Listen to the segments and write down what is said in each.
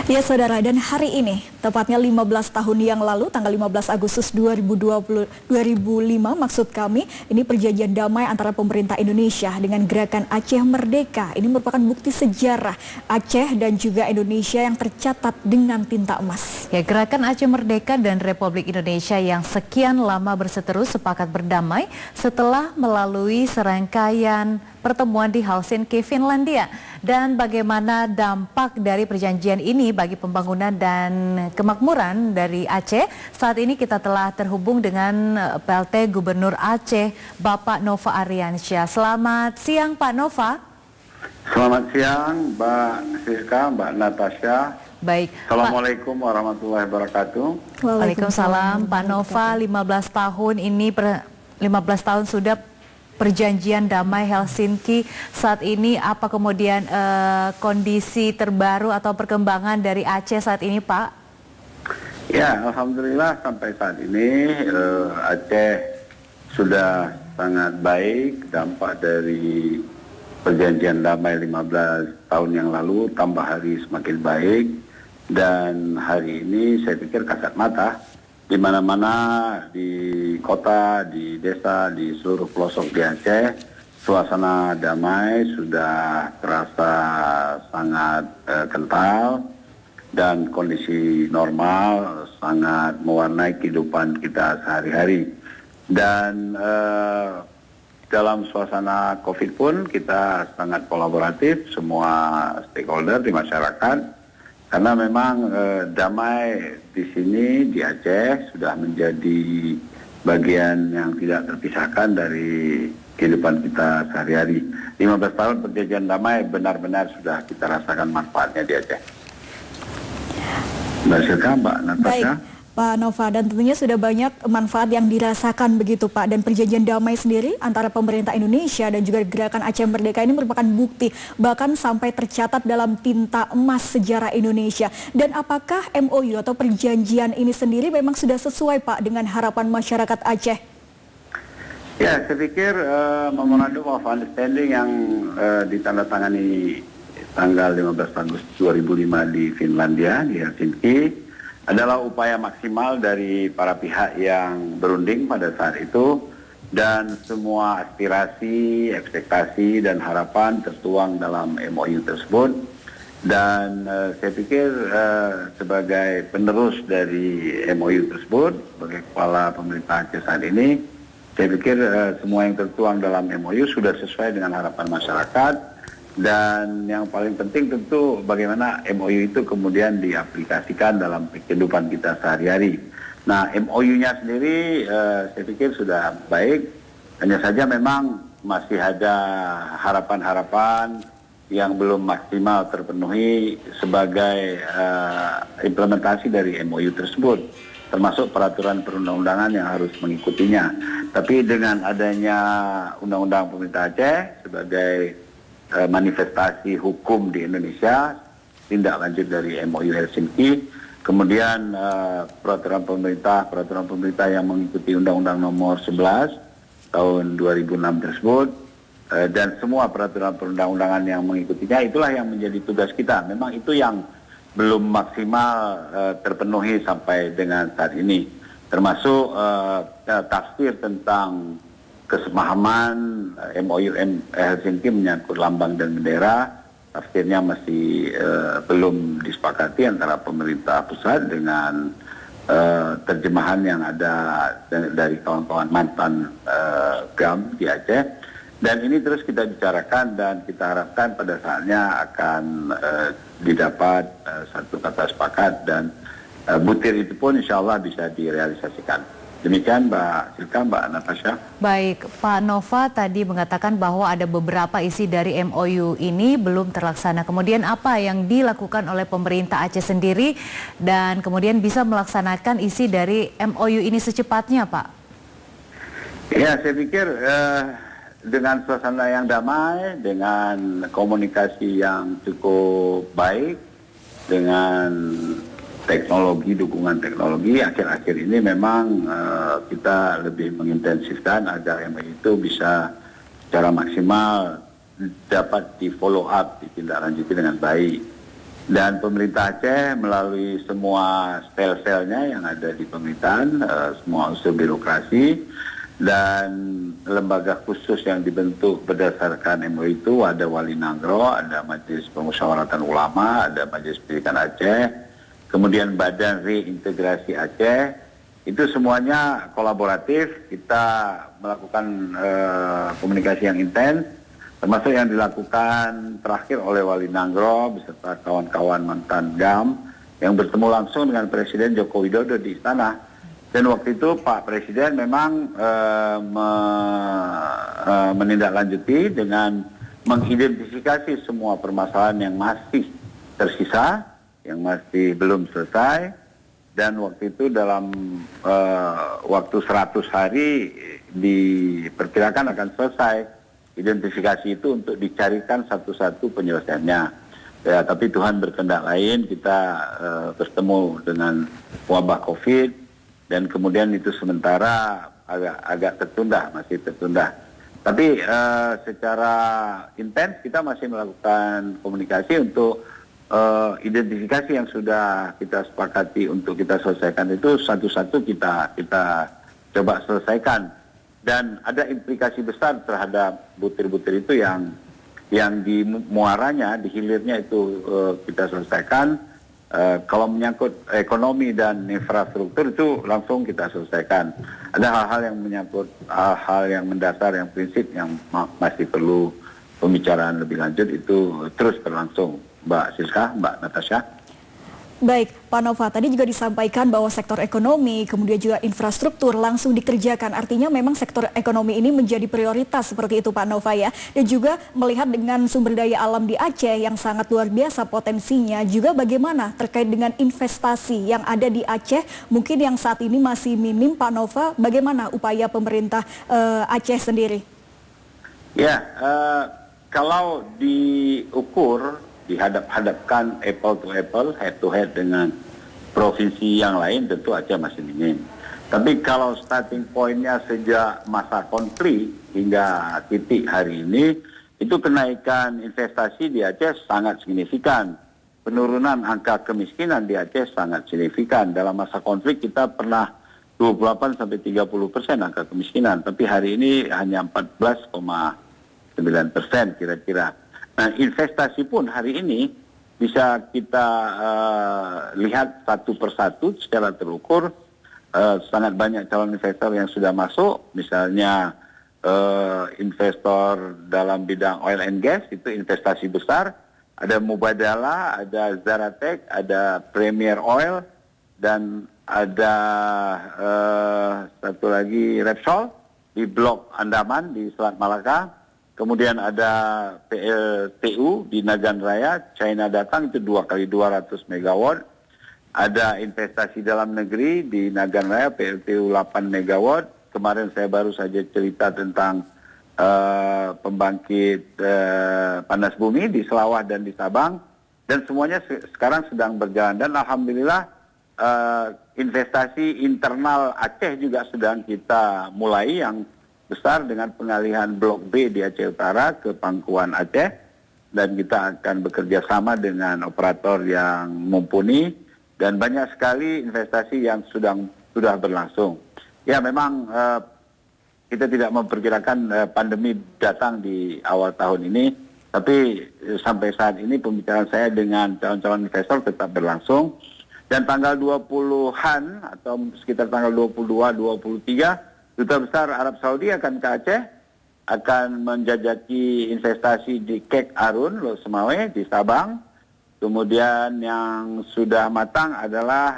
Ya saudara, dan hari ini, tepatnya 15 tahun yang lalu, tanggal 15 Agustus 2005 maksud kami, ini perjanjian damai antara pemerintah Indonesia dengan gerakan Aceh Merdeka. Ini merupakan bukti sejarah Aceh dan juga Indonesia yang tercatat dengan tinta emas. Ya, gerakan Aceh Merdeka dan Republik Indonesia yang sekian lama berseteru sepakat berdamai setelah melalui serangkaian pertemuan di Helsinki, Finlandia. Dan bagaimana dampak dari perjanjian ini bagi pembangunan dan kemakmuran dari Aceh. Saat ini kita telah terhubung dengan PLT Gubernur Aceh, Bapak Nova Ariansyah. Selamat siang Pak Nova. Selamat siang Mbak Siska, Mbak Natasha. Baik. Assalamualaikum warahmatullahi wabarakatuh. Waalaikumsalam. Pak Nova, 15 tahun ini 15 tahun sudah perjanjian damai Helsinki. Saat ini apa kemudian kondisi terbaru atau perkembangan dari Aceh saat ini, Pak? Ya, alhamdulillah sampai saat ini Aceh sudah sangat baik. Dampak dari perjanjian damai 15 tahun yang lalu tambah hari semakin baik, dan hari ini saya pikir kasat mata di mana-mana, di kota, di desa, di seluruh pelosok di Aceh, suasana damai sudah terasa sangat kental dan kondisi normal sangat mewarnai kehidupan kita sehari-hari. Dan dalam suasana COVID pun kita sangat kolaboratif semua stakeholder di masyarakat. Karena memang damai di sini di Aceh sudah menjadi bagian yang tidak terpisahkan dari kehidupan kita sehari-hari. 15 tahun perjanjian damai benar-benar sudah kita rasakan manfaatnya di Aceh. Mbak Silka, Mbak Natasha. Baik, Pak Nova, dan tentunya sudah banyak manfaat yang dirasakan begitu Pak. Dan perjanjian damai sendiri antara pemerintah Indonesia dan juga gerakan Aceh Merdeka ini merupakan bukti, bahkan sampai tercatat dalam tinta emas sejarah Indonesia. Dan apakah MOU atau perjanjian ini sendiri memang sudah sesuai Pak dengan harapan masyarakat Aceh? Ya, saya pikir Memorandum of Understanding yang ditandatangani tanggal 15 Agustus 2005 di Finlandia, di Helsinki, adalah upaya maksimal dari para pihak yang berunding pada saat itu, dan semua aspirasi, ekspektasi, dan harapan tertuang dalam MOU tersebut. Dan saya pikir sebagai penerus dari MOU tersebut, sebagai kepala pemerintah Aceh saat ini, saya pikir semua yang tertuang dalam MOU sudah sesuai dengan harapan masyarakat. Dan yang paling penting tentu bagaimana MOU itu kemudian diaplikasikan dalam kehidupan kita sehari-hari. Nah, MOU-nya sendiri saya pikir sudah baik, hanya saja memang masih ada harapan-harapan yang belum maksimal terpenuhi sebagai implementasi dari MOU tersebut, termasuk peraturan perundang-undangan yang harus mengikutinya. Tapi dengan adanya Undang-Undang Pemerintah Aceh sebagai manifestasi hukum di Indonesia, tindak lanjut dari MOU Helsinki, kemudian peraturan pemerintah yang mengikuti Undang-Undang Nomor 11 tahun 2006 tersebut, dan semua peraturan perundang-undangan yang mengikutinya, itulah yang menjadi tugas kita. Memang itu yang belum maksimal terpenuhi sampai dengan saat ini, termasuk tafsir tentang kesepakaman MOU Helsinki menyangkut lambang dan bendera. Tafsirnya masih belum disepakati antara pemerintah pusat dengan terjemahan yang ada dari kawan-kawan mantan GAM di Aceh. Dan ini terus kita bicarakan, dan kita harapkan pada saatnya akan didapat satu kata sepakat, dan butir itu pun insya Allah bisa direalisasikan. Demikian Mbak Silka, Mbak Natasha. Baik, Pak Nova tadi mengatakan bahwa ada beberapa isi dari MOU ini belum terlaksana. Kemudian apa yang dilakukan oleh pemerintah Aceh sendiri dan kemudian bisa melaksanakan isi dari MOU ini secepatnya, Pak? Ya, saya pikir dengan suasana yang damai, dengan komunikasi yang cukup baik, dengan dukungan teknologi, akhir-akhir ini memang kita lebih mengintensifkan agar MOU itu bisa secara maksimal dapat di follow up, ditindaklanjuti dengan baik. Dan pemerintah Aceh melalui semua sel-selnya yang ada di pemerintahan, semua unsur birokrasi dan lembaga khusus yang dibentuk berdasarkan MOU itu, ada Wali Nangro, ada Majelis Pemusyawaratan Ulama, ada Majelis Pendidikan Aceh, kemudian Badan Reintegrasi Aceh, itu semuanya kolaboratif. Kita melakukan komunikasi yang intens, termasuk yang dilakukan terakhir oleh Wali Nangro beserta kawan-kawan mantan GAM yang bertemu langsung dengan Presiden Joko Widodo di istana. Dan waktu itu Pak Presiden memang menindaklanjuti dengan mengidentifikasi semua permasalahan yang masih tersisa, yang masih belum selesai. Dan waktu itu dalam waktu 100 hari diperkirakan akan selesai identifikasi itu untuk dicarikan satu-satu penyelesaiannya. Ya, tapi Tuhan berkehendak lain, kita bertemu dengan wabah COVID dan kemudian itu sementara agak tertunda, masih tertunda. Tapi secara intens kita masih melakukan komunikasi untuk identifikasi yang sudah kita sepakati untuk kita selesaikan itu satu-satu kita coba selesaikan. Dan ada implikasi besar terhadap butir-butir itu yang di muaranya, di hilirnya itu kita selesaikan. Kalau menyangkut ekonomi dan infrastruktur itu langsung kita selesaikan. Ada hal-hal yang menyangkut hal-hal yang mendasar, yang prinsip yang masih perlu pembicaraan lebih lanjut itu terus berlangsung. Mbak Silka, Mbak Natasha. Baik, Pak Nova, tadi juga disampaikan bahwa sektor ekonomi, kemudian juga infrastruktur langsung dikerjakan. Artinya memang sektor ekonomi ini menjadi prioritas seperti itu Pak Nova ya. Dan juga melihat dengan sumber daya alam di Aceh yang sangat luar biasa potensinya. Juga bagaimana terkait dengan investasi yang ada di Aceh, mungkin yang saat ini masih minim Pak Nova, bagaimana upaya pemerintah Aceh sendiri? Ya, kalau diukur, dihadap-hadapkan apple to apple, head to head dengan provinsi yang lain, tentu Aceh masih minim. Tapi kalau starting point-nya sejak masa konflik hingga titik hari ini, itu kenaikan investasi di Aceh sangat signifikan. Penurunan angka kemiskinan di Aceh sangat signifikan. Dalam masa konflik kita pernah 28-30% angka kemiskinan, tapi hari ini hanya 14,9% kira-kira. Nah, investasi pun hari ini bisa kita lihat satu persatu secara terukur. Sangat banyak calon investor yang sudah masuk, misalnya investor dalam bidang oil and gas, itu investasi besar. Ada Mubadala, ada Zaratek, ada Premier Oil, dan ada satu lagi Repsol di Blok Andaman di Selat Malaka. Kemudian ada PLTU di Nagan Raya, China datang itu 2 kali 200 megawatt. Ada investasi dalam negeri di Nagan Raya, PLTU 8 megawatt. Kemarin saya baru saja cerita tentang pembangkit panas bumi di Selawah dan di Sabang. Dan semuanya sekarang sedang berjalan. Dan Alhamdulillah investasi internal Aceh juga sedang kita mulai yang besar dengan pengalihan Blok B di Aceh Utara ke Pangkuan Aceh, dan kita akan bekerja sama dengan operator yang mumpuni dan banyak sekali investasi yang sudah berlangsung. Ya memang kita tidak memperkirakan pandemi datang di awal tahun ini, tapi sampai saat ini pembicaraan saya dengan calon-calon investor tetap berlangsung, dan tanggal 20-an atau sekitar tanggal 22-23 Duta Besar Arab Saudi akan ke Aceh, akan menjajaki investasi di Kek Arun, Lok Semawe, di Sabang. Kemudian yang sudah matang adalah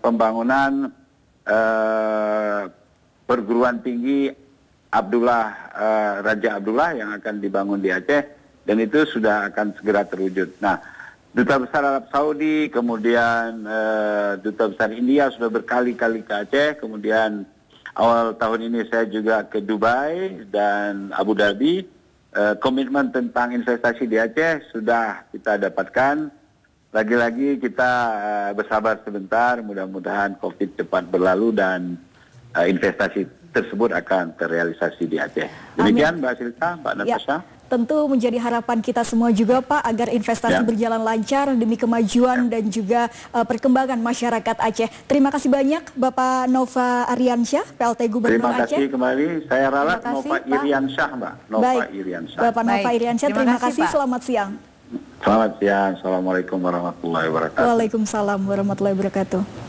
pembangunan perguruan tinggi Raja Abdullah yang akan dibangun di Aceh, dan itu sudah akan segera terwujud. Nah, Duta Besar Arab Saudi, kemudian Duta Besar India sudah berkali-kali ke Aceh, kemudian awal tahun ini saya juga ke Dubai dan Abu Dhabi. Komitmen tentang investasi di Aceh sudah kita dapatkan. Lagi-lagi kita bersabar sebentar, mudah-mudahan COVID cepat berlalu dan investasi tersebut akan terrealisasi di Aceh. Demikian Mbak Silka, Mbak Natasha. tentu menjadi harapan kita semua juga Pak agar investasi berjalan lancar demi kemajuan dan juga perkembangan masyarakat Aceh. Terima kasih banyak Bapak Nova Ariansyah, PLT Gubernur Aceh. Terima kasih kembali. Saya ralat Terima kasih, Nova Pak. Iriansyah, Mbak. Nova Baik, Iriansyah. Bapak Nova Baik. Iriansyah, Terima terima kasih, kasih. Pak. Selamat siang. Selamat siang. Assalamualaikum warahmatullahi wabarakatuh. Waalaikumsalam warahmatullahi wabarakatuh.